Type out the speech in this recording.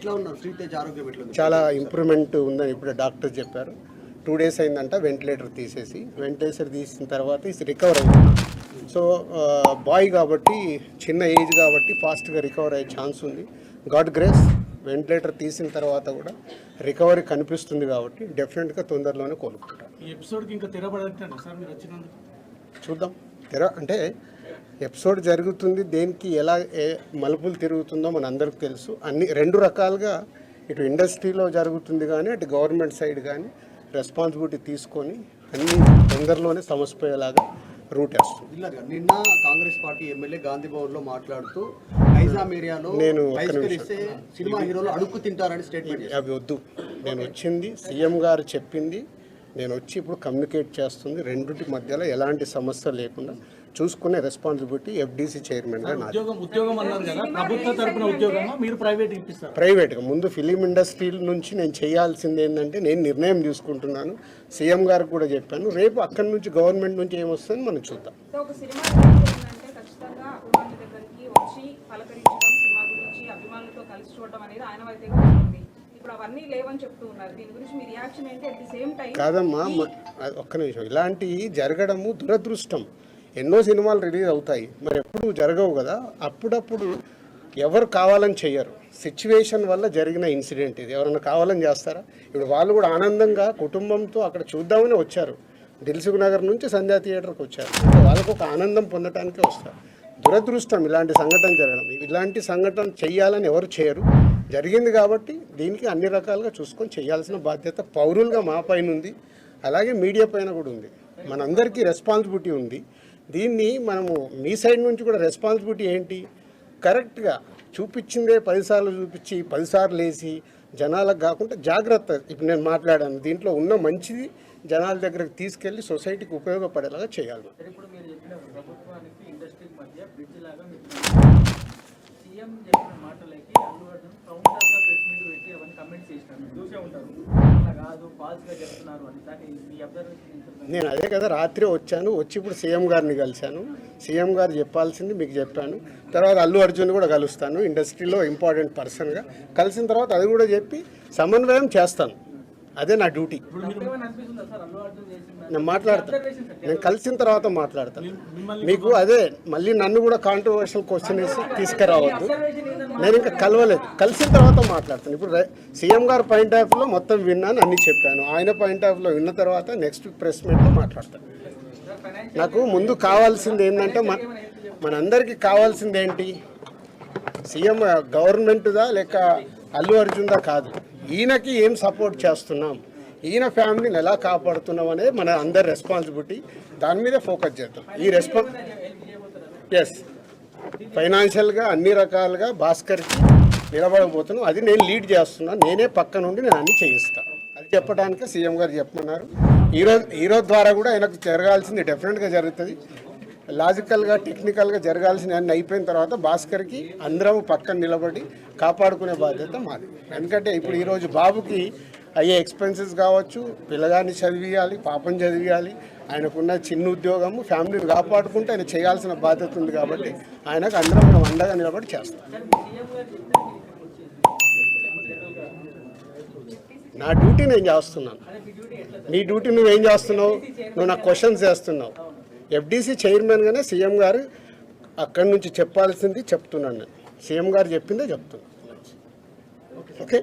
ఎట్లా ఉన్నారు? శ్రీతేజ్ ఆరోగ్యం ఎట్లా ఉంది? చాలా ఇంప్రూవ్మెంట్ ఉందని ఇప్పుడు డాక్టర్ చెప్పారు. 2 days అయిందంట వెంటిలేటర్ తీసిన తర్వాత రికవర్ అయింది. సో బాయ్ కాబట్టి చిన్న ఏజ్ కాబట్టి ఫాస్ట్గా రికవర్ అయ్యే ఛాన్స్ ఉంది. గాడ్ గ్రేస్ వెంటిలేటర్ తీసిన తర్వాత కూడా రికవరీ కనిపిస్తుంది కాబట్టి డెఫినెట్గా తొందరలోనే కోలుకుంటారు. ఈ ఎపిసోడ్కి ఇంకా తెరపడదంటారా సార్ మీరు వచ్చినందుకు? చూద్దాం. అంటే ఎపిసోడ్ జరుగుతుంది, దేనికి ఎలా మలుపులు తిరుగుతుందో మన అందరికీ తెలుసు. అన్ని 2 రకాలుగా ఇటు ఇండస్ట్రీలో జరుగుతుంది కానీ అటు గవర్నమెంట్ సైడ్ కానీ రెస్పాన్సిబిలిటీ తీసుకొని అన్ని తొందరలోనే సమస్యపోయేలాగా రూట్ వేస్తుంది. నిన్న కాంగ్రెస్ పార్టీ ఎమ్మెల్యే గాంధీ భవన్లో మాట్లాడుతూ నైజాం ఏరియాలో నేను సినిమా హీరోలు అడుక్కు తింటారని స్టేట్మెంట్. అవి వద్దు. నేను వచ్చింది సీఎం గారు చెప్పింది, నేను వచ్చి ఇప్పుడు కమ్యూనికేట్ చేస్తుంది. రెండింటి మధ్యలో ఎలాంటి సమస్య లేకుండా చూసుకునే రెస్పాన్సిబిలిటీ ఎఫ్డీసీ చైర్మన్గా నాది. ప్రైవేట్గా ముందు ఫిలిం ఇండస్ట్రీ నుంచి నేను చేయాల్సింది ఏంటంటే నేను నిర్ణయం తీసుకుంటున్నాను. సీఎం గారికి కూడా చెప్పాను. రేపు అక్కడి నుంచి గవర్నమెంట్ నుంచి ఏమొస్తుందని మనం చూద్దాం. కాదమ్మా, ఒక్క నిమిషం. ఇలాంటివి జరగడము దురదృష్టం. ఎన్నో సినిమాలు రిలీజ్ అవుతాయి, మరి ఎప్పుడు జరగవు కదా. అప్పుడప్పుడు ఎవరు కావాలని చెయ్యరు. సిచ్యువేషన్ వల్ల జరిగిన ఇన్సిడెంట్ ఇది. ఎవరైనా కావాలని చేస్తారా? ఇప్పుడు వాళ్ళు కూడా ఆనందంగా కుటుంబంతో అక్కడ చూద్దామని వచ్చారు. దిల్సుఖ్ నగర్ నుంచి సంధ్యా థియేటర్కి వచ్చారు. వాళ్ళకు ఒక ఆనందం పొందటానికే వస్తారు. దురదృష్టం ఇలాంటి సంఘటన జరగడం. ఇలాంటి సంఘటన చెయ్యాలని ఎవరు చేయరు. జరిగింది కాబట్టి దీనికి అన్ని రకాలుగా చూసుకొని చేయాల్సిన బాధ్యత పౌరులుగా మా పైన ఉంది, అలాగే మీడియా పైన కూడా ఉంది. మనందరికీ రెస్పాన్సిబిలిటీ ఉంది. దీన్ని మనము మీ సైడ్ నుంచి కూడా రెస్పాన్సిబిలిటీ ఏంటి? కరెక్ట్గా చూపించిందే 10 సార్లు చూపించి 10 సార్లు వేసి జనాలకు కాకుండా జాగ్రత్త. ఇప్పుడు నేను మాట్లాడాను, దీంట్లో ఉన్న మంచిది జనాల దగ్గరకు తీసుకెళ్ళి సొసైటీకి ఉపయోగపడేలాగా చేయాలి. నేను అదే కదా రాత్రి వచ్చాను. వచ్చి ఇప్పుడు సీఎం గారిని కలిశాను. సీఎం గారు చెప్పాల్సింది మీకు చెప్పాను. తర్వాత అల్లు అర్జున్ కూడా కలుస్తాను, ఇండస్ట్రీలో ఇంపార్టెంట్ పర్సన్గా. కలిసిన తర్వాత అది కూడా చెప్పి సమన్వయం చేస్తాను. అదే నా డ్యూటీ. నేను మాట్లాడతాను. నేను కలిసిన తర్వాత మాట్లాడతాను. మీకు అదే మళ్ళీ నన్ను కూడా కాంట్రవర్షియల్ క్వశ్చన్ వేసి తీసుకురావద్దు. నేను ఇంకా కలవలేదు. కలిసిన తర్వాత మాట్లాడతాను. ఇప్పుడు సీఎం గారు పాయింట్ ఆఫ్ వ్యూలో మొత్తం విన్నాను, అన్నీ చెప్పాను. ఆయన పాయింట్ ఆఫ్ వ్యూలో విన్న తర్వాత నెక్స్ట్ ప్రెస్ మీట్లో మాట్లాడతాను. నాకు ముందు కావాల్సింది ఏంటంటే మనందరికీ కావాల్సింది ఏంటి? సీఎం గవర్నమెంట్దా లేక అల్లు అర్జున్దా కాదు. ఈయనకి ఏం సపోర్ట్ చేస్తున్నాం, ఈయన ఫ్యామిలీని ఎలా కాపాడుతున్నాం అనేది మన అందరి రెస్పాన్సిబిలిటీ. దాని మీద ఫోకస్ చేద్దాం. ఎస్, ఫైనాన్షియల్గా అన్ని రకాలుగా భాస్కర్కి నిలబడబోతున్నాం. అది నేను లీడ్ చేస్తున్నాను. నేనే పక్క నుండి నేను అన్ని చేయిస్తాను. అది చెప్పడానికే సీఎం గారు చెప్పమన్నారు. ఈరోజు ద్వారా కూడా ఆయనకు జరగాల్సింది డెఫినెట్గా జరుగుతుంది. లాజికల్గా టెక్నికల్గా జరగాల్సిన అన్ని అయిపోయిన తర్వాత భాస్కర్కి అందరం పక్కన నిలబడి కాపాడుకునే బాధ్యత మాది. ఎందుకంటే ఇప్పుడు ఈరోజు బాబుకి అయ్యే ఎక్స్పెన్సెస్ కావచ్చు, పిల్లగాన్ని చదివియాలి, పాపం చదివియాలి, ఆయనకున్న చిన్న ఉద్యోగము, ఫ్యామిలీని కాపాడుకుంటే ఆయన చేయాల్సిన బాధ్యత ఉంది. కాబట్టి ఆయనకు అందరం మనం అండగా నిలబడి చేస్తాం. నా డ్యూటీ నేను చేస్తున్నాను. నీ డ్యూటీ నువ్వేం చేస్తున్నావు? నువ్వు నాకు క్వశ్చన్స్ చేస్తున్నావు. ఎఫ్డీసీ చైర్మన్గానే సీఎం గారు అక్కడి నుంచి చెప్పాల్సింది చెప్తున్నాను. నేను సీఎం గారు చెప్పిందే చెప్తున్నాను. ఓకే.